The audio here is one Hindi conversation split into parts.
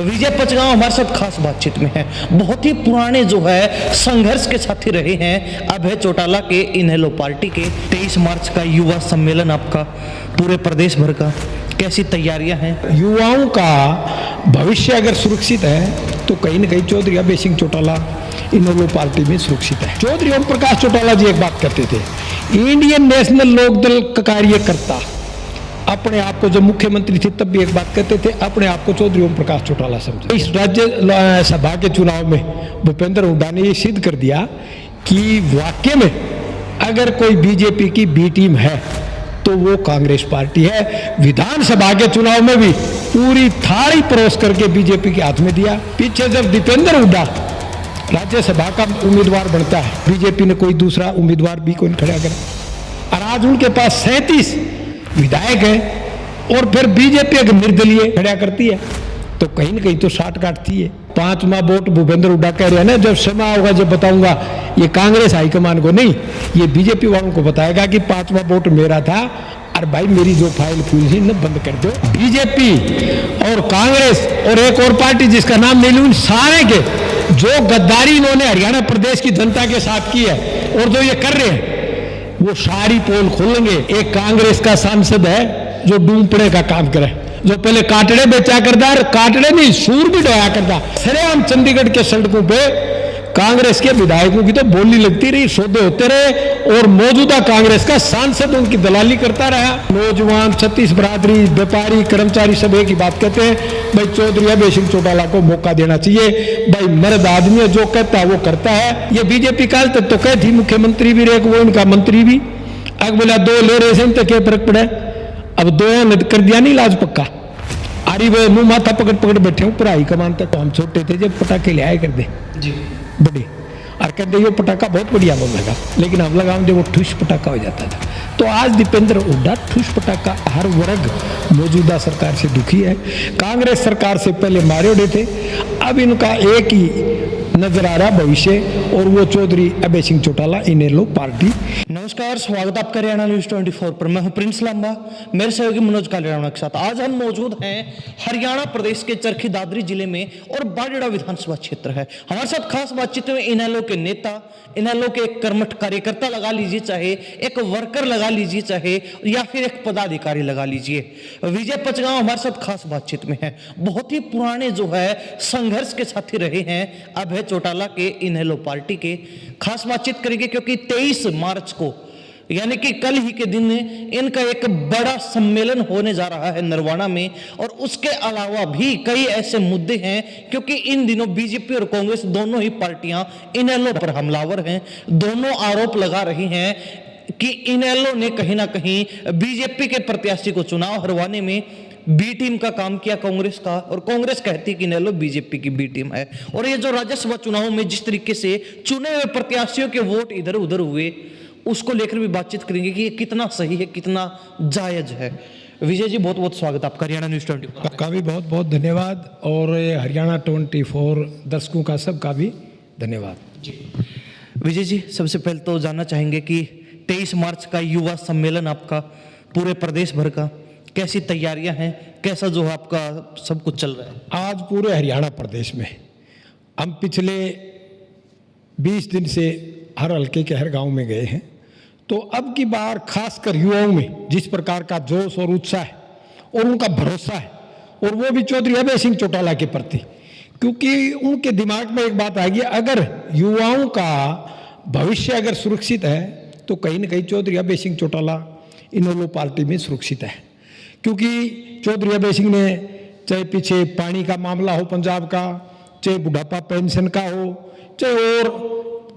विजय पचगांव हमारे साथ खास बातचीत में है। बहुत ही पुराने जो है संघर्ष के साथी रहे हैं अभय चौटाला के इनेलो पार्टी के। 23 मार्च का युवा सम्मेलन आपका पूरे प्रदेश भर का, कैसी तैयारियां हैं? युवाओं का भविष्य अगर सुरक्षित है तो कहीं न कहीं चौधरी अभय सिंह चौटाला इनेलो पार्टी में सुरक्षित है। चौधरी ओम प्रकाश चौटाला जी एक बात करते थे, इंडियन नेशनल लोकदल का कार्यकर्ता अपने आप को, जब मुख्यमंत्री थे तब भी एक बात कहते थे, अपने आप को चौधरी ओम प्रकाश चौटाला समझे। इस राज्य सभा के चुनाव में भूपेंद्र हुड्डा ने ये सिद्ध कर दिया कि वाकई में अगर कोई बीजेपी की बी टीम है तो वो कांग्रेस पार्टी है। विधानसभा के चुनाव में भी पूरी थाली परोस करके बीजेपी के हाथ में दिया। पीछे जब दीपेंद्र हुड्डा राज्यसभा का उम्मीदवार बनता है, बीजेपी ने कोई दूसरा उम्मीदवार भी कोई खड़ा करा, और आज उनके पास 37 विधायक है और फिर बीजेपी एक निर्दलीय खड़ा करती है, तो कहीं ना कहीं तो साठ काटती है। 5वां वोट भूपेंद्र हुड्डा कह रहे हैं ना, जब समय होगा जब बताऊंगा, ये कांग्रेस हाईकमान को नहीं, ये बीजेपी वालों को बताएगा कि 5वां वोट मेरा था और भाई मेरी जो फाइल खुली थी न बंद कर दो। बीजेपी और कांग्रेस और एक और पार्टी जिसका नाम नहीं लूं, सारे के जो गद्दारी इन्होंने हरियाणा प्रदेश की जनता के साथ की है और जो ये कर रहे हैं, वो सारी पोल खोलेंगे। एक कांग्रेस का सांसद है जो डूमपड़े का काम करे, जो पहले काटड़े बेचा करता, काटड़े नहीं सूर भी ढोया करता। सरेआम चंडीगढ़ के सड़कों पे कांग्रेस के विधायकों की तो बोली लगती रही, सौदे होते रहे, और मौजूदा कांग्रेस का सांसद उनकी दलाली करता रहा। नौजवान, छत्तीस बरादरी, व्यापारी, कर्मचारी सब एक ही बात कहते हैं, भाई चौधरी अभय सिंह चौटाला को मौका देना चाहिए। भाई मर्द आदमी जो कहता है वो करता है। ये बीजेपी काल तक तो कह थी, मुख्यमंत्री भी रहे, वो इनका मंत्री भी, अग बोला 2 ले रहे थे तो क्या फर्क पड़ा, अब 2 कर दिया नहीं इलाज पक्का। अरे वो मुंह माथा पकड़ पकड़ बैठे हूँ, पढ़ाई कमान तक हम छोटे थे जब पटाखे ले आए कर दे जी बड़े, और कहते ये पटाखा बहुत बढ़िया बोल लगा, लेकिन हम लगाओ जब वो ठुस पटाखा हो जाता था। तो आज दीपेंद्र हुड्डा ठुस पटाखा, हर वर्ग मौजूदा सरकार से दुखी है। कांग्रेस सरकार से पहले मारे उड़े थे, अब इनका एक ही नजर आ रहा भविष्य, और वो चौधरी अभय सिंह चौटाला इनेलो पार्टी। नमस्कार, स्वागत आपका हरियाणा न्यूज 24 पर। मैं हूं प्रिंस लांबा, मेरे सहयोगी मनोज कालिराणा के साथ। आज हम मौजूद हैं हरियाणा प्रदेश के चरखी दादरी जिले में, और बाडेड़ा विधानसभा क्षेत्र है। हमारे साथ खास बातचीत में इनेलो के नेता, इनेलो के एक कर्मठ कार्यकर्ता लगा लीजिए, चाहे एक वर्कर लगा लीजिए, चाहे या फिर एक पदाधिकारी लगा लीजिए। विजय पचगांव हमारे साथ खास बातचीत में है। बहुत ही पुराने जो है संघर्ष के साथी रहे हैं अभय चौटाला के इनेलो पार्टी के। खास बातचीत करेंगे क्योंकि 23 मार्च को, यानी कि कल ही के दिन इनका एक बड़ा सम्मेलन होने जा रहा है नरवाना में, और उसके अलावा भी कई ऐसे मुद्दे हैं, क्योंकि इन दिनों बीजेपी और कांग्रेस दोनों ही पार्टियां इनेलो पर हमलावर हैं। दोनों आरोप लगा रही हैं कि इनेलो ने कहीं ना कहीं बीजेपी के प्रत्याशी को चुनाव हरवाने में बी टीम का काम किया कांग्रेस का, और कांग्रेस कहती कि इनेलो बीजेपी की बी टीम है। और ये जो राज्यसभा चुनाव में जिस तरीके से चुने हुए प्रत्याशियों के वोट इधर उधर हुए, उसको लेकर भी बातचीत करेंगे कि ये कितना सही है, कितना जायज है। विजय जी, बहुत बहुत स्वागत आपका हरियाणा न्यूज 24। आपका भी बहुत बहुत धन्यवाद, और हरियाणा 24 दर्शकों का सबका भी धन्यवाद जी। विजय जी, सबसे पहले तो जानना चाहेंगे कि 23 मार्च का युवा सम्मेलन आपका पूरे प्रदेश भर का, कैसी तैयारियां हैं, कैसा जो आपका सब कुछ चल रहा है? आज पूरे हरियाणा प्रदेश में हम पिछले 20 दिन से हर हल्के के हर गांव में गए हैं, तो अब की बार खासकर युवाओं में जिस प्रकार का जोश और उत्साह है और उनका भरोसा है, और वो भी चौधरी अभय सिंह चौटाला के प्रति, क्योंकि उनके दिमाग में एक बात आ गई, अगर युवाओं का भविष्य अगर सुरक्षित है तो कहीं ना कहीं चौधरी अभय सिंह चौटाला इनेलो पार्टी में सुरक्षित है। क्योंकि चौधरी अभय सिंह ने, चाहे पीछे पानी का मामला हो पंजाब का, चाहे बुढ़ापा पेंशन का हो, चाहे और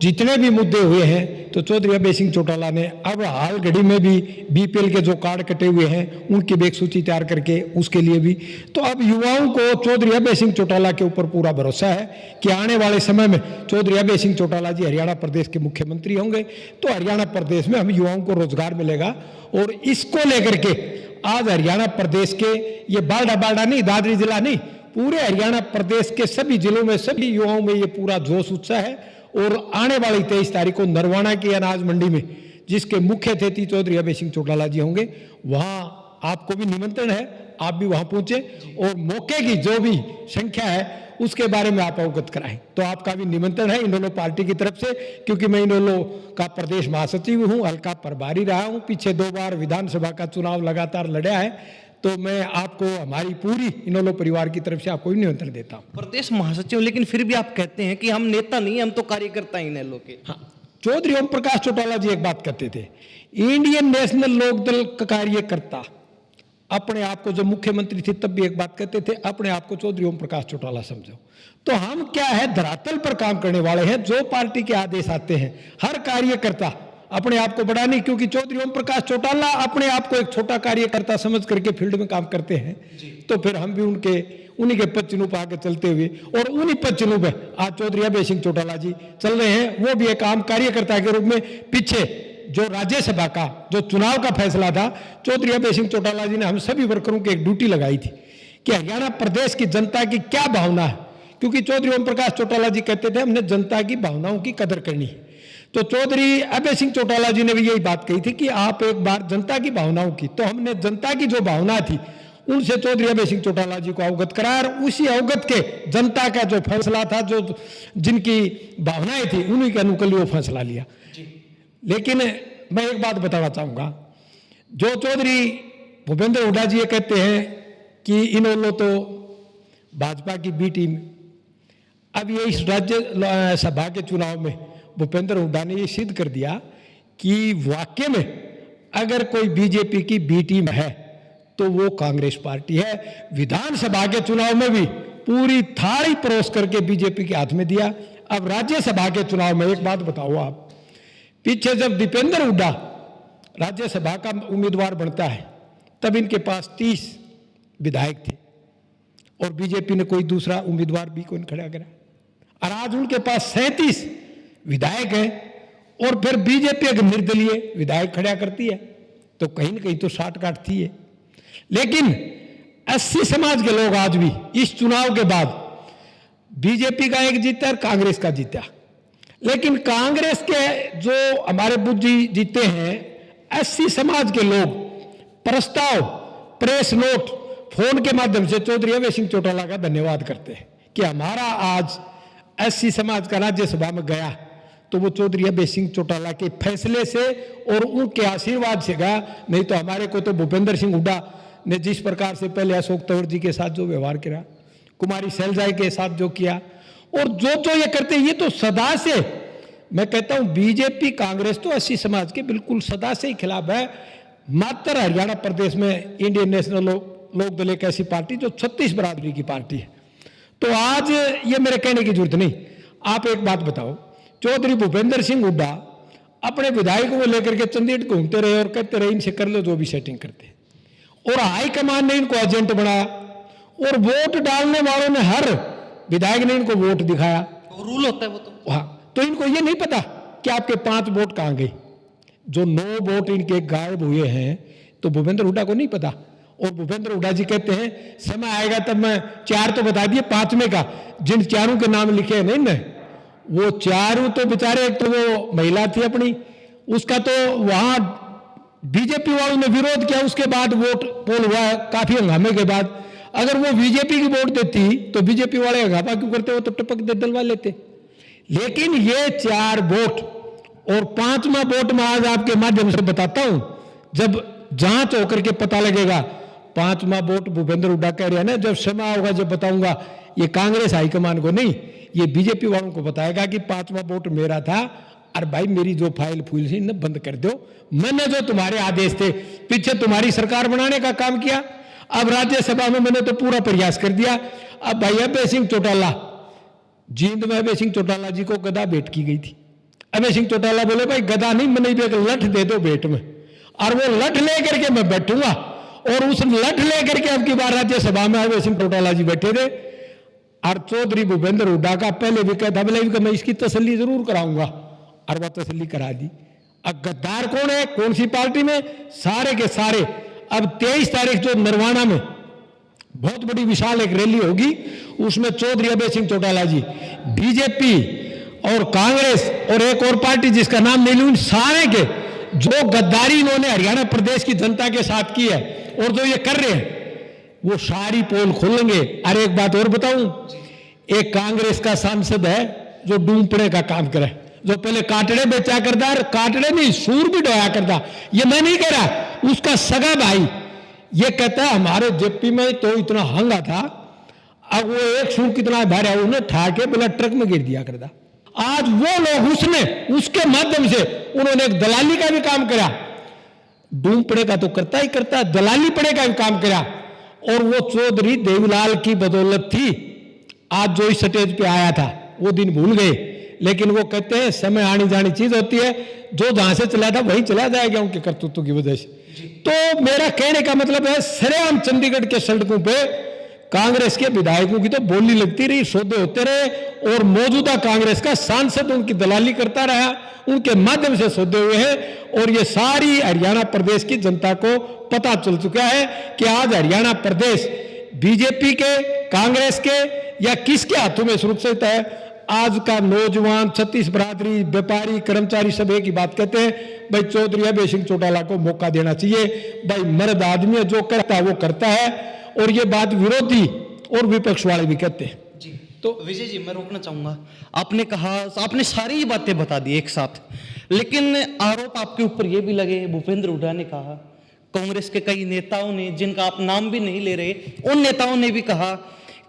जितने भी मुद्दे हुए हैं, तो चौधरी अभय सिंह चौटाला ने अब हाल घड़ी में भी बीपीएल के जो कार्ड कटे हुए हैं उनकी भी एक सूची तैयार करके उसके लिए भी, तो अब युवाओं को चौधरी अभय सिंह चौटाला के ऊपर पूरा भरोसा है कि आने वाले समय में चौधरी अभय सिंह चौटाला जी हरियाणा प्रदेश के मुख्यमंत्री होंगे, तो हरियाणा प्रदेश में हम युवाओं को रोजगार मिलेगा। और इसको लेकर के आज हरियाणा प्रदेश के, ये बारडा नहीं, दादरी जिला नहीं, पूरे हरियाणा प्रदेश के सभी जिलों में, सभी युवाओं में ये पूरा जोश उत्साह है। और आने वाली 23 तारीख को नरवाना की अनाज मंडी में, जिसके मुख्य अतिथि चौधरी अभय सिंह चौटाला जी होंगे, वहां आपको भी निमंत्रण है, आप भी वहां पहुंचे और मौके की जो भी संख्या है उसके बारे में आप अवगत कराएं। तो आपका भी निमंत्रण है इनेलो पार्टी की तरफ से, क्योंकि मैं इनेलो का प्रदेश महासचिव हूं, हल्का प्रभारी रहा हूं, पीछे 2 बार विधानसभा का चुनाव लगातार लड़ा है। तो मैं आपको हमारी पूरी इनेलो परिवार की तरफ से आपको भी निमंत्रण देता हूं। प्रदेश महासचिव, लेकिन फिर भी आप कहते हैं कि हम नेता नहीं, हम तो कार्यकर्ता ही इनेलो के। हाँ, चौधरी ओम प्रकाश चौटाला जी एक बात कहते थे, इंडियन नेशनल लोकदल का कार्यकर्ता अपने आप को, जब मुख्यमंत्री थे तब भी एक बात कहते थे, अपने आप को चौधरी ओम प्रकाश चौटाला समझो। तो हम क्या है, धरातल पर काम करने वाले हैं, जो पार्टी के आदेश आते हैं हर कार्यकर्ता अपने आप को बड़ा नहीं, क्योंकि चौधरी ओम प्रकाश चौटाला अपने आप को एक छोटा कार्यकर्ता समझ करके फील्ड में काम करते हैं। तो फिर हम भी उन्हीं के पद चिन्ह पर आगे चलते हुए, और उन्हीं पद चिन्हों पे आज चौधरी अभय सिंह चौटाला जी चल रहे हैं। वो भी एक आम कार्यकर्ता के रूप में पीछे जो राज्यसभा का जो चुनाव का फैसला था, चौधरी अभय सिंह चौटाला जी ने हम सभी वर्करों की एक ड्यूटी लगाई थी कि हरियाणा प्रदेश की जनता की क्या भावना है, क्योंकि चौधरी ओम प्रकाश चौटाला जी कहते थे हमने जनता की भावनाओं की कदर करनी है। तो चौधरी अभय सिंह चौटाला जी ने भी यही बात कही थी कि आप एक बार जनता की भावनाओं की, तो हमने जनता की जो भावना थी उनसे चौधरी अभय सिंह चौटाला जी को अवगत कराया, और उसी अवगत के जनता का जो फैसला था, जो जिनकी भावनाएं थी, उन्हीं के अनुकूल वो फैसला लिया। लेकिन मैं एक बात बताना चाहूंगा, जो चौधरी भूपेंद्र हुड्डा जी ये कहते हैं कि इनेलो तो भाजपा की बी टीम, अब ये इस राज्य सभा के चुनाव में भूपेंद्र हुड्डा ने ये सिद्ध कर दिया कि वाकई में अगर कोई बीजेपी की बी टीम है तो वो कांग्रेस पार्टी है। विधानसभा के चुनाव में भी पूरी थाली परोस करके बीजेपी के हाथ में दिया। अब राज्यसभा के चुनाव में एक बात बताओ आप, पीछे जब दीपेंद्र हुड्डा राज्यसभा का उम्मीदवार बनता है तब इनके पास 30 विधायक थे और बीजेपी ने कोई दूसरा उम्मीदवार भी कौन खड़ा करा, और आज उनके पास 37 विधायक हैं और फिर बीजेपी एक निर्दलीय विधायक खड़ा करती है। तो कहीं ना कहीं तो साठ काट थी है। लेकिन 80 समाज के लोग आज भी इस चुनाव के बाद बीजेपी का एक जीता और कांग्रेस का जीता, लेकिन कांग्रेस के जो हमारे बुद्धि जीते हैं 80 समाज के लोग प्रस्ताव, प्रेस नोट, फोन के माध्यम से चौधरी अभय सिंह चौटाला का धन्यवाद करते हैं कि हमारा आज 80 समाज का राज्यसभा में गया तो वो चौधरी अभय सिंह चौटाला के फैसले से और उनके आशीर्वाद से गया। नहीं तो हमारे को तो भूपेंद्र सिंह हुड्डा ने जिस प्रकार से पहले अशोक तंवर जी के साथ जो व्यवहार किया, कुमारी सैलजा के साथ जो किया, और जो ये करते हैं, ये तो सदा से मैं कहता हूं बीजेपी कांग्रेस तो 80 समाज के बिल्कुल सदा से ही खिलाफ है। मात्र हरियाणा प्रदेश में इंडियन नेशनल लोकदल एक ऐसी पार्टी जो 36 बरादरी की पार्टी है। तो आज ये मेरे कहने की जरूरत नहीं। आप एक बात बताओ, चौधरी भूपेंद्र सिंह हुड्डा अपने विधायकों को लेकर के चंडीगढ़ घूमते रहे और कहते रहे इनसे कर लो जो भी सेटिंग करते, और हाईकमान ने इनको एजेंट बनाया और वोट डालने वालों ने हर विधायक ने इनको वोट दिखाया। रूल होता है वो तो। हाँ, तो इनको ये नहीं पता कि आपके 5 वोट कहां गए, जो 9 वोट इनके गायब हुए हैं, तो भूपेंद्र हुड्डा को नहीं पता। और भूपेंद्र हुड्डा जी कहते हैं समय आएगा तब मैं 4 तो बता दिए, 5वें का जिन 4 के नाम लिखे हैं नहीं ना, वो 4 तो बेचारे, एक तो वो महिला थी अपनी, उसका तो वहां बीजेपी वालों ने विरोध किया, उसके बाद वोट पोल हुआ काफी हंगामे के बाद। अगर वो बीजेपी की वोट देती तो बीजेपी वाले हंगामा क्यों करते, वो तो टपक दे डलवा लेते। लेकिन ये 4 वोट और 5वां वोट मैं आज आपके माध्यम से बताता हूं, जब जांच होकर के पता लगेगा। 5वां वोट भूपेंद्र हुड्डा कह रहे हैं ना, जब समय होगा जब बताऊंगा, ये कांग्रेस हाईकमान को नहीं, ये बीजेपी वालों को बताएगा कि 5वां वोट मेरा था, और भाई मेरी जो फाइल फूल थी न बंद कर दो, मैंने जो तुम्हारे आदेश थे, पीछे तुम्हारी सरकार बनाने का काम किया, अब राज्यसभा में मैंने तो पूरा प्रयास कर दिया। अब भाई अभय सिंह चौटाला, जींद में अभय सिंह चौटाला जी को गदा भेंट की गई थी। अभय सिंह चौटाला बोले भाई गदा नहीं, मैंने एक लठ दे दो भेंट में, और वो लठ लेकर के मैं बैठूंगा, और उस लठ लेकर के अब की बार राज्यसभा में अभय सिंह चौटाला जी बैठे थे। और चौधरी भूपेंद्र हुड्डा का पहले भी कहता बोले मैं इसकी तसल्ली जरूर कराऊंगा, और वह तसल्ली करा दी। अब गद्दार कौन है, कौन सी पार्टी में, सारे के सारे। अब 23 तारीख जो नरवाना में बहुत बड़ी विशाल एक रैली होगी, उसमें चौधरी अभय सिंह चौटाला जी, बीजेपी और कांग्रेस और एक और पार्टी जिसका नाम नहीं लूं, सारे के जो गद्दारी इन्होंने हरियाणा प्रदेश की जनता के साथ की है और जो ये कर रहे हैं, वो सारी पोल खोलेंगे। अरे एक बात और बताऊं, एक कांग्रेस का सांसद है जो डूमपड़े का काम करे, जो पहले काटड़े बेचा करता, और काटड़े नहीं सूर भी ढोया करता। ये मैं नहीं कह रहा, उसका सगा भाई ये कहता है हमारे जेपी में तो इतना हंगा था, अब वो एक सूर कितना भारी है उन्हें ठा के बोला ट्रक में गिर दिया करता। आज वो लोग उसके माध्यम से उन्होंने एक दलाली का भी काम करा, डूमपड़े का तो करता ही करता है, दलाली पड़े का भी काम करा। और वो चौधरी देवीलाल की बदौलत थी आज जो इस स्टेज पे आया था। वो दिन भूल गए, लेकिन वो कहते हैं समय आनी जानी चीज होती है, जो जहां से चला था वहीं चला जाएगा उनके करतूतों की वजह से। तो मेरा कहने का मतलब है, सरेआम चंडीगढ़ के सड़कों पे कांग्रेस के विधायकों की तो बोली लगती रही, सौदे होते रहे, और मौजूदा कांग्रेस का सांसद उनकी दलाली करता रहा, उनके माध्यम से सौदे हुए हैं। और ये सारी हरियाणा प्रदेश की जनता को पता चल चुका है कि आज हरियाणा प्रदेश बीजेपी के, कांग्रेस के या किसके हाथों में सुरक्षित है। आज का नौजवान, छत्तीस बरादरी, व्यापारी, कर्मचारी सब एक ही बात कहते हैं, भाई चौधरी अभय सिंह चौटाला को मौका देना चाहिए। भाई मर्द आदमी है, जो करता है वो करता है, और ये बात विरोधी और विपक्ष वाले भी कहते हैं। जी तो विजय जी, मैं रोकना चाहूंगा, आपने कहा, आपने सारी ही बातें बता दी एक साथ, लेकिन आरोप आपके ऊपर ये भी लगे, भूपेंद्र हुड्डा ने कहा, कांग्रेस के कई नेताओं ने, जिनका आप नाम भी नहीं ले रहे, उन नेताओं ने भी कहा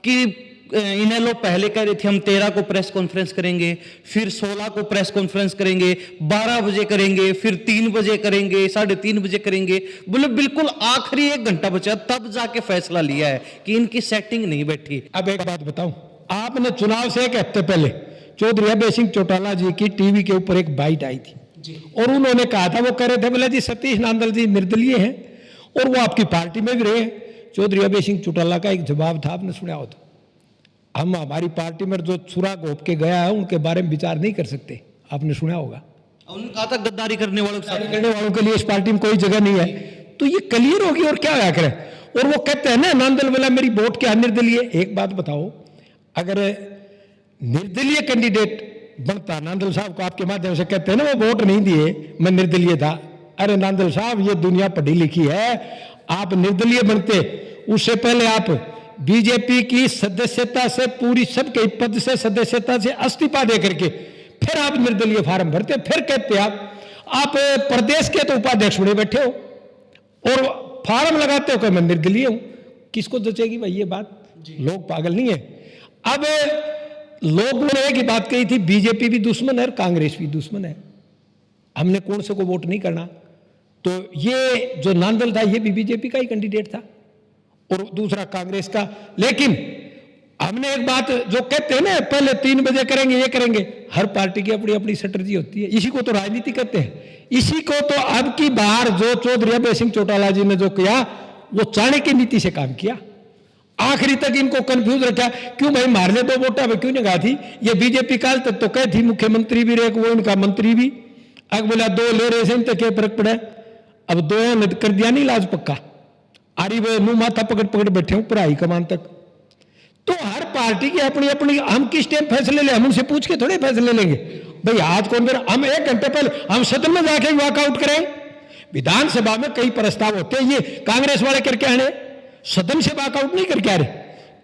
कि इन्हें लोग पहले कह रहे थे हम 13 को प्रेस कॉन्फ्रेंस करेंगे, फिर 16 को प्रेस कॉन्फ्रेंस करेंगे, 12 बजे करेंगे, फिर 3 बजे करेंगे, 3:30 बजे करेंगे, बोले बिल्कुल आखिरी 1 घंटा बचा तब जाके फैसला लिया है कि इनकी सेटिंग नहीं बैठी। अब एक बात बताऊं, आपने चुनाव से 1 हफ्ते पहले चौधरी अभय सिंह चौटाला जी की टीवी के ऊपर एक बाइट आई थी जी। और उन्होंने कहा था, वो कह रहे थे बोले जी सतीश नांदल जी निर्दलीय हैं और वो आपकी पार्टी में भी रहे। चौधरी अभय सिंह चौटाला का एक जवाब था, आपने सुना हो तो, हम हमारी पार्टी में जो छुरा घोप के गया है उनके बारे में विचार नहीं कर सकते, आपने सुना होगा। उन्होंने कहा था गद्दारी करने वालों के लिए इस पार्टी में कोई जगह नहीं है। तो ये क्लियर होगी और क्या होया करे। और वो कहते हैं ना नांदल बोला मेरी वोट क्या निर्दलीय। एक बात बताओ, अगर निर्दलीय कैंडिडेट बनता, नांदल साहब को आपके माध्यम से कहते हैं ना वो वोट नहीं दिए, मैं निर्दलीय था। अरे नांदल साहब, ये दुनिया पढ़ी लिखी है, आप निर्दलीय बनते उससे पहले आप बीजेपी की सदस्यता से, पूरी सबके पद से, सदस्यता से इस्तीफा दे करके फिर आप निर्दलीय फार्म भरते, फिर कहते आप प्रदेश के तो उपाध्यक्ष बने बैठे हो और फार्म लगाते हो कि मैं निर्दलीय हूं। किसको जचेगी भाई ये बात? लोग पागल नहीं है। अब लोगों ने एक ही बात कही थी, बीजेपी भी दुश्मन है और कांग्रेस भी दुश्मन है, हमने कौन से को वोट नहीं करना। तो ये जो नांदल था ये भी बीजेपी का ही कैंडिडेट था और दूसरा कांग्रेस का। लेकिन हमने एक बात जो कहते हैं ना, पहले 3 बजे करेंगे, ये करेंगे, हर पार्टी की अपनी अपनी स्ट्रेटजी होती है, इसी को तो राजनीति कहते हैं। इसी को तो अब की बार जो चौधरी अभय सिंह चौटाला जी ने जो किया वो चाणक्य नीति से काम किया। आखिरी तक इनको कंफ्यूज रखा, क्यों भाई मार ले 2 वोटा में क्यों नहीं कहा थी। ये बीजेपी काल तक तो कह थी मुख्यमंत्री भी रहे, वो इनका मंत्री भी, अग बोला 2 ले रहे से क्या फर्क पड़ा। अब 2 कर दिया नहीं इलाज पक्का, आरी वो मुंह माथा पकड़ पकड़ बैठे हूं पूरा हाईकमान तक। तो हर पार्टी की अपनी अपनी, हम किस टाइम फैसले ले, हम उनसे पूछ के थोड़े फैसले लेंगे भाई। आज कौन कर, हम 1 घंटे पहले हम सदन में जाके वॉकआउट करें। विधानसभा में कई प्रस्ताव होते हैं, ये कांग्रेस वाले करके आने, सदन से वॉकआउट नहीं करके आ रहे।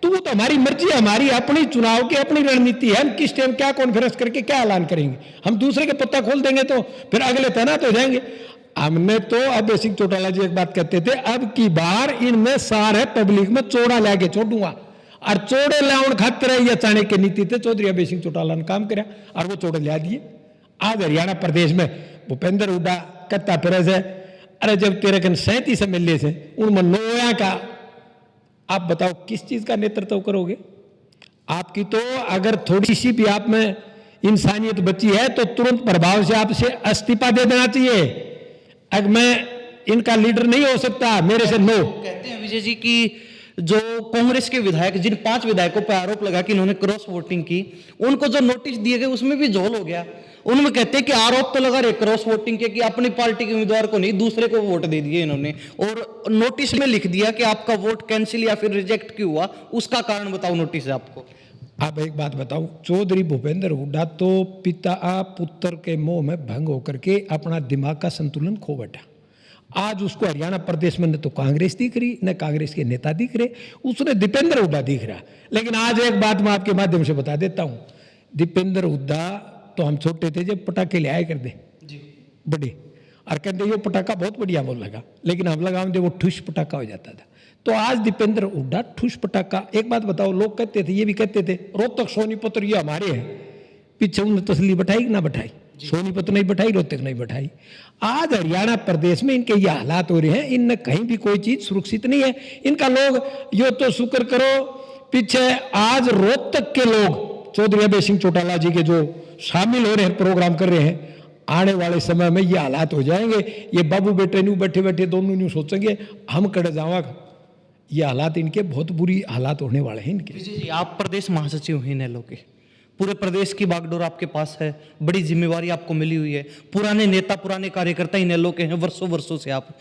तो वो तो हमारी मर्जी है, हमारी अपनी चुनाव की अपनी रणनीति है, हम किस टाइम क्या कॉन्फ्रेंस करके क्या ऐलान करेंगे। हम दूसरे के पत्ता खोल देंगे तो फिर अगले तैनात हो जाएंगे। हमने तो अभय सिंह चौटाला जी एक बात कहते थे, अब की बार इनमें सारे पब्लिक में चोड़ा लाके छोड़ूंगा, और चोड़े लाउन खातिर या चाणक्य नीति थे चौधरी अभय सिंह चौटाला ने काम कराया और वो चोड़े ला दिए। आज हरियाणा प्रदेश में भूपेंद्र हुड्डा कहता फिर से, अरे जब तेरे कन 37 MLA से उनमें 9 का, आप बताओ किस चीज का नेतृत्व करोगे। आपकी तो अगर थोड़ी सी भी आप में इंसानियत बची है तो तुरंत प्रभाव से आपसे इस्तीफा दे देना चाहिए। अब मैं इनका लीडर नहीं हो सकता, मेरे से नो। कहते हैं विजय जी कि जो कांग्रेस के विधायक, जिन 5 विधायकों पर आरोप लगा कि इन्होंने क्रॉस वोटिंग की, उनको जो नोटिस दिए गए उसमें भी झोल हो गया। उनमें कहते हैं कि आरोप तो लगा रहे क्रॉस वोटिंग के कि अपनी पार्टी के उम्मीदवार को नहीं दूसरे को वोट दे दिए इन्होंने, और नोटिस में लिख दिया कि आपका वोट कैंसिल या फिर रिजेक्ट क्यों हुआ, उसका कारण बताओ नोटिस है आपको। आप एक बात बताओ, चौधरी भूपेंद्र हुड्डा तो पिता पुत्र के मोह में भंग होकर के अपना दिमाग का संतुलन खो बैठा। आज उसको हरियाणा प्रदेश में न तो कांग्रेस दिख रही, न कांग्रेस के नेता दिख रहे, उसने दीपेंद्र हुड्डा दिख रहा। लेकिन आज एक बात मैं आपके माध्यम से बता देता हूं, दीपेंद्र हुड्डा तो हम छोटे थे जब पटाखे ले आए कर दे बड़े, और कहते ये पटाखा बहुत बढ़िया बोल लगा, लेकिन हम लगाओ वो ठुस पटाखा हो जाता था। तो आज दीपेंद्र हुड्डा ठुस पटाखा। एक बात बताओ, लोग कहते थे, ये भी कहते थे रोहतक सोनीपत ये हमारे हैं, पीछे उन्होंने तसली बैठाई कि ना बैठाई, सोनीपत नहीं बैठाई, रोहतक नहीं बैठाई। आज हरियाणा प्रदेश में इनके ये हालात हो रहे हैं, इनमें कहीं भी कोई चीज सुरक्षित नहीं है इनका। लोग यो तो शुक्र करो पीछे आज रोहतक के लोग चौधरी अभय सिंह चौटाला जी के जो शामिल हो रहे हैं, प्रोग्राम कर रहे हैं, आने वाले समय में ये हालात हो जाएंगे। ये बाबू बेटे न्यू बैठे बैठे दोनों न्यू सोचेंगे हम कड़े जावा, ये हालात इनके बहुत बुरी हालात होने वाले हैं इनके। जी, आप प्रदेश महासचिव हैं इनेलो के, पूरे प्रदेश की बागडोर आपके पास है, बड़ी जिम्मेवारी आपको मिली हुई है, पुराने नेता पुराने कार्यकर्ता इनेलो के हैं वर्षों से, आप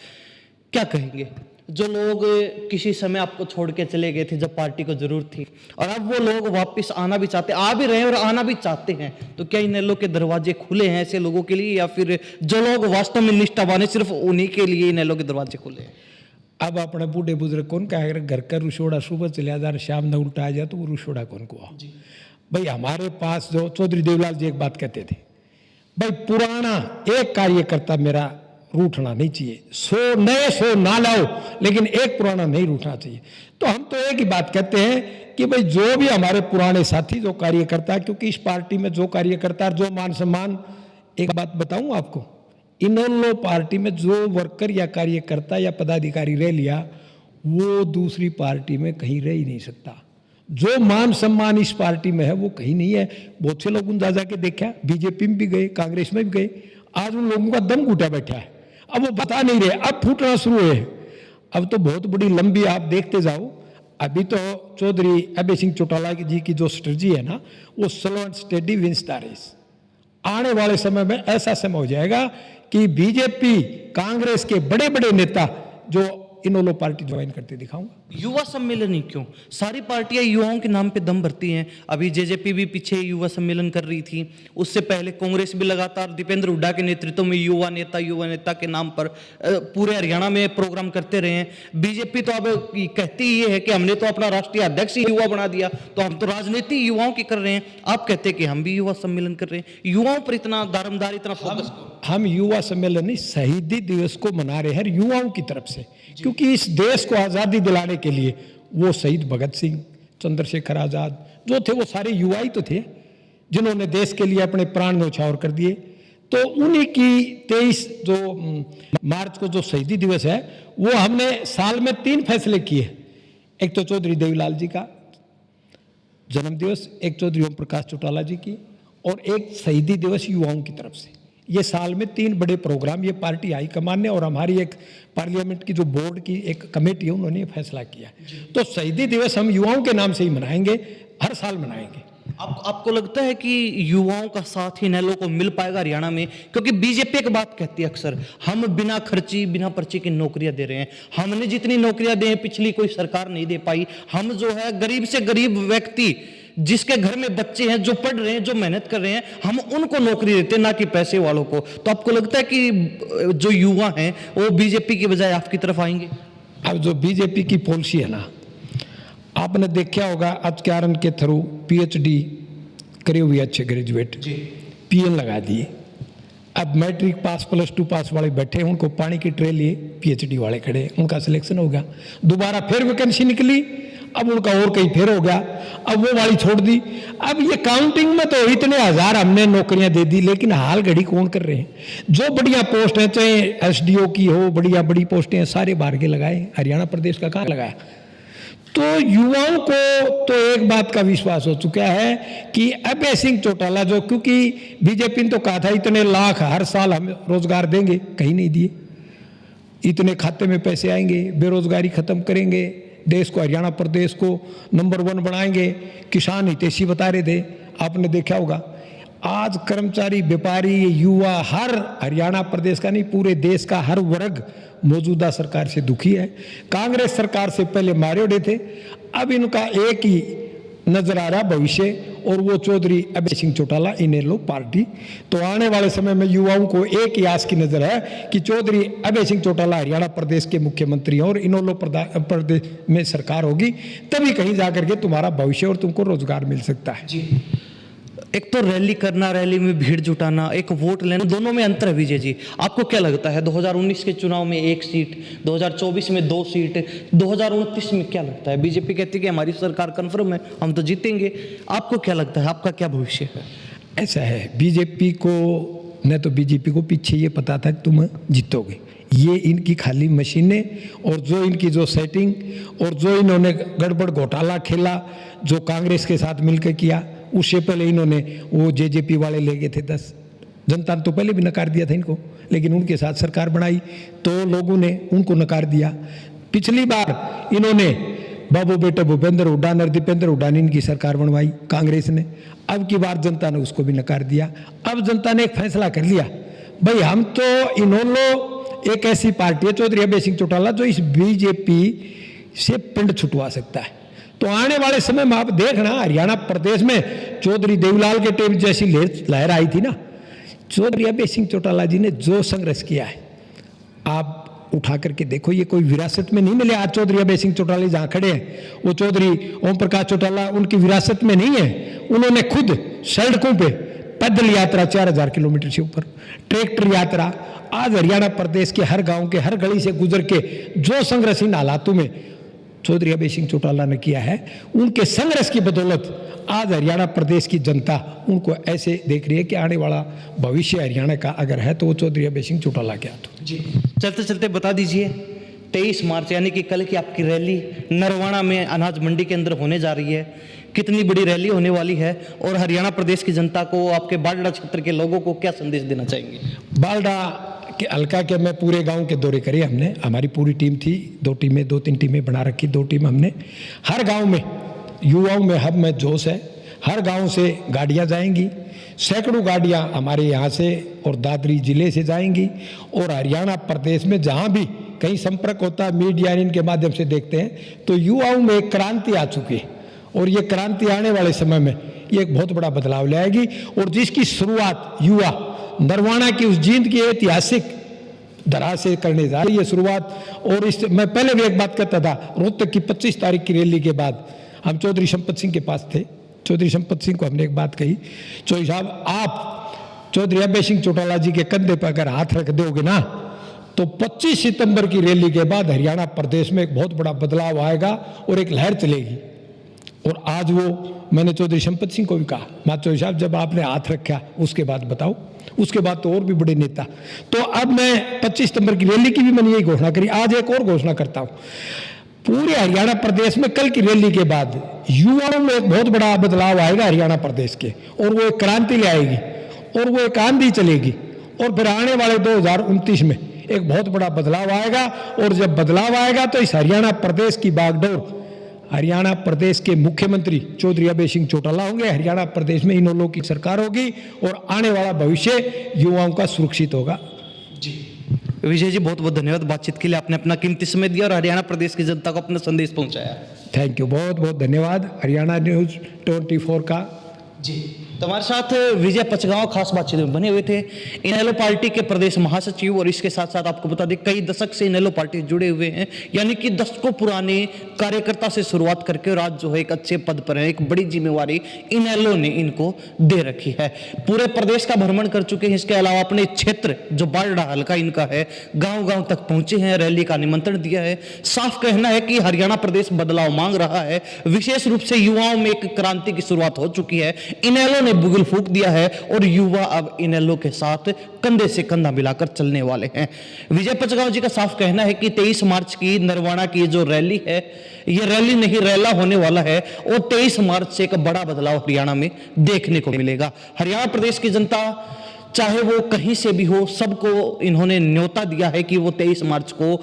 क्या कहेंगे? जो लोग किसी समय आपको छोड़ के चले गए थे जब पार्टी को जरूरत थी, और अब वो लोग वापस आना भी चाहते, आ भी रहे हैं और आना भी चाहते हैं, तो क्या इनेलो के दरवाजे खुले हैं ऐसे लोगों के लिए, या फिर जो लोग वास्तव में निष्ठावान हैं सिर्फ उन्हीं के लिए इनेलो के दरवाजे खुले हैं? अब अपने बूढ़े बुजुर्ग कौन का अगर घर का रुसोड़ा सुबह चले जाए शाम न उल्टा आ जाए तो वो रुसोड़ा कौन को आ? भाई हमारे पास जो चौधरी देवलाल जी एक बात कहते थे, भाई पुराना एक कार्यकर्ता मेरा रूठना नहीं चाहिए, 100 नए 100 ना लाओ, लेकिन एक पुराना नहीं रूठना चाहिए। तो हम तो एक ही बात कहते हैं कि भाई जो भी हमारे पुराने साथी जो कार्यकर्ता, क्योंकि इस पार्टी में जो कार्यकर्ता जो मान सम्मान, एक बात बताऊं आपको, इनेलो पार्टी में जो वर्कर या कार्यकर्ता या पदाधिकारी रह लिया वो दूसरी पार्टी में कहीं रह ही नहीं सकता। जो मान सम्मान इस पार्टी में है वो कहीं नहीं है। बहुत से लोग उन जा के देखा, बीजेपी में भी गए, कांग्रेस में भी गए, आज उन लोगों का दम घुटा बैठा है, अब वो बता नहीं रहे, अब फूटना शुरू है। अब तो बहुत बड़ी लंबी आप देखते जाओ, अभी तो चौधरी अभय सिंह चौटाला जी की जो स्ट्रेटजी है ना, वो slow and steady wins the race. आने वाले समय में ऐसा समय हो जाएगा कि बीजेपी कांग्रेस के बड़े बड़े नेता जो इनेलो पार्टी ज्वाइन करते दिखाऊंगा। युवा सम्मेलन ही क्यों? सारी पार्टियां युवाओं के नाम पे दम भरती हैं। अभी जेजेपी भी पीछे युवा सम्मेलन कर रही थी, उससे पहले कांग्रेस भी लगातार दीपेंद्र हुड्डा के नेतृत्व में युवा नेता के नाम पर पूरे हरियाणा में प्रोग्राम करते रहे हैं। बीजेपी तो अब कहती ही है कि हमने तो अपना राष्ट्रीय अध्यक्ष ही युवा बना दिया, तो हम तो राजनीति युवाओं की कर रहे हैं। आप कहते हैं कि हम भी युवा सम्मेलन कर रहे हैं, युवाओं पर इतना दारोमदार इतना फोकस। हम युवा सम्मेलन नहीं, शहीदी दिवस को मना रहे हैं युवाओं की तरफ से, क्योंकि इस देश को आज़ादी दिलाने के लिए वो शहीद भगत सिंह, चंद्रशेखर आज़ाद जो थे वो सारे युवा ही तो थे जिन्होंने देश के लिए अपने प्राण न्यौछावर कर दिए। तो उन्हीं की 23 जो मार्च को जो शहीदी दिवस है वो हमने साल में 3 फैसले किए। एक तो चौधरी देवीलाल जी का जन्म दिवस, एक चौधरी ओम प्रकाश चौटाला जी की, और एक शहीदी दिवस युवाओं की तरफ से। ये साल में 3 बड़े प्रोग्राम ये पार्टी हाईकमान ने और हमारी एक पार्लियामेंट की जो बोर्ड की एक कमेटी है उन्होंने फैसला किया। तो शहीदी दिवस हम युवाओं के नाम से ही मनाएंगे, हर साल मनाएंगे। आपको लगता है कि युवाओं का साथ इनेलो को मिल पाएगा हरियाणा में? क्योंकि बीजेपी एक बात कहती है अक्सर, हम बिना खर्ची बिना पर्ची की नौकरियां दे रहे हैं, हमने जितनी नौकरियां दी पिछली कोई सरकार नहीं दे पाई। हम जो है गरीब से गरीब व्यक्ति जिसके घर में बच्चे हैं, जो पढ़ रहे हैं, जो मेहनत कर रहे हैं, हम उनको नौकरी देते हैं, ना कि पैसे वालों को। तो आपको लगता है कि जो युवा हैं वो बीजेपी की बजाय आपकी तरफ आएंगे? अब जो बीजेपी की पॉलिसी है ना, आपने देखा होगा आचरण के थ्रू पीएचडी करे हुए अच्छे ग्रेजुएट पीएन लगा दिए। अब मैट्रिक पास +2 पास वाले बैठे, उनको पानी की ट्रे लिए पीएचडी वाले खड़े, उनका सिलेक्शन हो गया। दोबारा फिर वैकेंसी निकली, अब उनका और कहीं फिर हो गया, अब वो वाली छोड़ दी। अब ये काउंटिंग में तो इतने हजार हमने नौकरियां दे दी, लेकिन हाल घड़ी कौन कर रहे हैं? जो बढ़िया पोस्ट है, चाहे एसडीओ की हो, बढ़िया बड़ी पोस्टें हैं, सारे बाहर के लगाए, हरियाणा प्रदेश का कहाँ लगाया? तो युवाओं को तो एक बात का विश्वास हो चुका है कि अभय सिंह चौटाला जो, क्योंकि बीजेपी ने तो कहा था इतने लाख हर साल हम रोजगार देंगे, कहीं नहीं दिए। इतने खाते में पैसे आएंगे, बेरोजगारी खत्म करेंगे, देश को हरियाणा प्रदेश को नंबर 1 बनाएंगे, किसान हितैषी बता रहे थे, आपने देखा होगा। आज कर्मचारी, व्यापारी, युवा, हर हरियाणा प्रदेश का नहीं पूरे देश का हर वर्ग मौजूदा सरकार से दुखी है। कांग्रेस सरकार से पहले मारे उड़े थे, अब इनका एक ही नजर आ रहा भविष्य, और वो चौधरी अभय सिंह चौटाला इनेलो पार्टी। तो आने वाले समय में युवाओं को एक ही आस की नजर है कि चौधरी अभय सिंह चौटाला हरियाणा प्रदेश के मुख्यमंत्री हैं और इनेलो प्रदेश में सरकार होगी, तभी कहीं जाकर के तुम्हारा भविष्य और तुमको रोजगार मिल सकता है। जी, एक तो रैली करना, रैली में भीड़ जुटाना, एक वोट लेना, दोनों में अंतर है। विजय जी, आपको क्या लगता है 2019 के चुनाव में 1 सीट, 2024 में 2 सीट, 2029 में क्या लगता है? बीजेपी कहती है कि हमारी सरकार कन्फर्म है, हम तो जीतेंगे। आपको क्या लगता है, आपका क्या भविष्य है? ऐसा है, बीजेपी को न तो बीजेपी को पीछे ये पता था कि तुम जीतोगे, ये इनकी खाली मशीनें और जो इनकी जो सेटिंग और जो इन्होंने गड़बड़ घोटाला खेला जो कांग्रेस के साथ मिलकर किया, उससे पहले इन्होंने वो जेजेपी वाले ले गए थे 10, जनता ने तो पहले भी नकार दिया था इनको, लेकिन उनके साथ सरकार बनाई तो लोगों ने उनको नकार दिया। पिछली बार इन्होंने बाबू बेटे भूपेंद्र हुड्डा और दीपेंद्र हुड्डा ने इनकी सरकार बनवाई कांग्रेस ने, अब की बार जनता ने उसको भी नकार दिया। अब जनता ने एक फैसला कर लिया, भाई हम तो इनेलो एक ऐसी पार्टी है चौधरी अभय सिंह चौटाला जो इस बीजेपी से पिंड छुटवा सकता है। तो आने वाले समय में आप देखना हरियाणा प्रदेश में चौधरी देवीलाल के टाइम जैसी लहर आई थी ना, चौधरी अभय सिंह चौटाला जी ने जो संघर्ष किया है आप उठा करके देखो, ये कोई विरासत में नहीं मिले। आज चौधरी अभय सिंह चौटाला जहाँ खड़े हैं वो चौधरी ओम प्रकाश चौटाला उनकी विरासत में नहीं है, उन्होंने खुद सड़कों पे पैदल यात्रा 4000 किलोमीटर से ऊपर, ट्रैक्टर यात्रा, आज हरियाणा प्रदेश के हर गांव के हर गली से गुजर के जो संघर्ष इन हालातों में चौधरी अभय सिंह चौटाला ने किया है, उनके संघर्ष की बदौलत आज हरियाणा प्रदेश की जनता उनको ऐसे देख रही है कि आने वाला भविष्य हरियाणा का अगर है तो वो चौधरी अभय सिंह चौटाला के हाथ। जी, चलते चलते बता दीजिए 23 मार्च यानी कि कल की आपकी रैली नरवाना में अनाज मंडी के अंदर होने जा रही है, कितनी बड़ी रैली होने वाली है और हरियाणा प्रदेश की जनता को, आपके बालडा क्षेत्र के लोगों को क्या संदेश देना चाहेंगे? बालडा के हल्का के मैं पूरे गांव के दौरे करे हमने, हमारी पूरी टीम थी, 2-3 टीमें बना रखी, 2 टीम हमने। हर गांव में युवाओं में हब में जोश है, हर गांव से गाड़ियां जाएंगी, सैकड़ों गाड़ियां हमारे यहाँ से और दादरी जिले से जाएंगी और हरियाणा प्रदेश में जहां भी कहीं संपर्क होता है मीडिया इनके माध्यम से देखते हैं तो युवाओं में एक क्रांति आ चुकी है और ये क्रांति आने वाले समय में ये एक बहुत बड़ा बदलाव लाएगी और जिसकी शुरुआत युवा नरवाना की उस जींद की ऐतिहासिक धरा से करने जा रही है शुरुआत। और इस मैं पहले भी एक बात कहता था, रोहतक की 25 तारीख की रैली के बाद हम चौधरी संपत सिंह के पास थे, चौधरी संपत सिंह को हमने एक बात कही, चौधरी साहब आप चौधरी अभय सिंह चौटाला जी के कंधे पर अगर हाथ रख दोगे ना तो 25 सितंबर की रैली के बाद हरियाणा प्रदेश में एक बहुत बड़ा बदलाव आएगा और एक लहर चलेगी। और आज वो मैंने चौधरी संपत सिंह को भी कहा, चौधरी साहब जब आपने हाथ रखा उसके बाद बताओ, उसके बाद तो और भी बड़े नेता। तो अब मैं 25 सितंबर की रैली की भी मैंने यही घोषणा करी, आज एक और घोषणा करता हूं, पूरे हरियाणा प्रदेश में कल की रैली के बाद युवाओं में एक बहुत बड़ा बदलाव आएगा हरियाणा प्रदेश के और वो एक क्रांति ले आएगी और वो एक आंधी चलेगी और फिर आने वाले 2029 में एक बहुत बड़ा बदलाव आएगा। और जब बदलाव आएगा तो इस हरियाणा प्रदेश की बागडोर हरियाणा प्रदेश के मुख्यमंत्री चौधरी अभय सिंह चौटाला होंगे, हरियाणा प्रदेश में इनेलो की सरकार होगी और आने वाला भविष्य युवाओं का सुरक्षित होगा। जी विजय जी, बहुत बहुत धन्यवाद बातचीत के लिए, आपने अपना कीमती समय दिया और हरियाणा प्रदेश की जनता को अपना संदेश पहुंचाया। थैंक यू, बहुत बहुत धन्यवाद हरियाणा न्यूज़ 24 का। जी, तो हमारे साथ विजय पचगांव खास बातचीत में बने हुए थे, इनेलो पार्टी के प्रदेश महासचिव। और इसके साथ साथ आपको बता दें कई दशक से इनेलो पार्टी जुड़े हुए हैं, यानी कि दशकों पुराने कार्यकर्ता से शुरुआत करके और आज जो है एक अच्छे पद पर है, एक बड़ी जिम्मेवारी इनेलो ने इनको दे रखी है। पूरे प्रदेश का भ्रमण कर चुके हैं, इसके अलावा अपने क्षेत्र जो बालडा हल्का इनका है, गाँव गाँव तक पहुंचे हैं, रैली का निमंत्रण दिया है। साफ कहना है कि हरियाणा प्रदेश बदलाव मांग रहा है, विशेष रूप से युवाओं में एक क्रांति की शुरुआत हो चुकी है, इनेलो ने बुगल फूंक दिया है और युवा अब इनेलो के साथ कंधे से कंधा मिलाकर चलने वाले हैं। विजय पचगांव जी का साफ कहना है कि 23 मार्च की नरवाना की जो रैली है, ये रैली नहीं रैला होने वाला है और 23 मार्च से एक बड़ा बदलाव हरियाणा में देखने को मिलेगा। हरियाणा प्रदेश की जनता चाहे वो कहीं से भी हो, सबको इन्होंने न्योता दिया है कि वो 23 मार्च को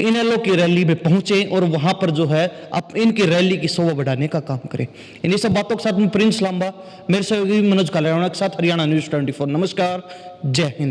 इनेलो की रैली में पहुंचे और वहां पर जो है अब इनकी रैली की शोभा बढ़ाने का काम करें। इन्हीं सब बातों के साथ में प्रिंस लांबा, मेरे सहयोगी मनोज कालेराणा के साथ हरियाणा न्यूज़ 24। नमस्कार, जय हिंद।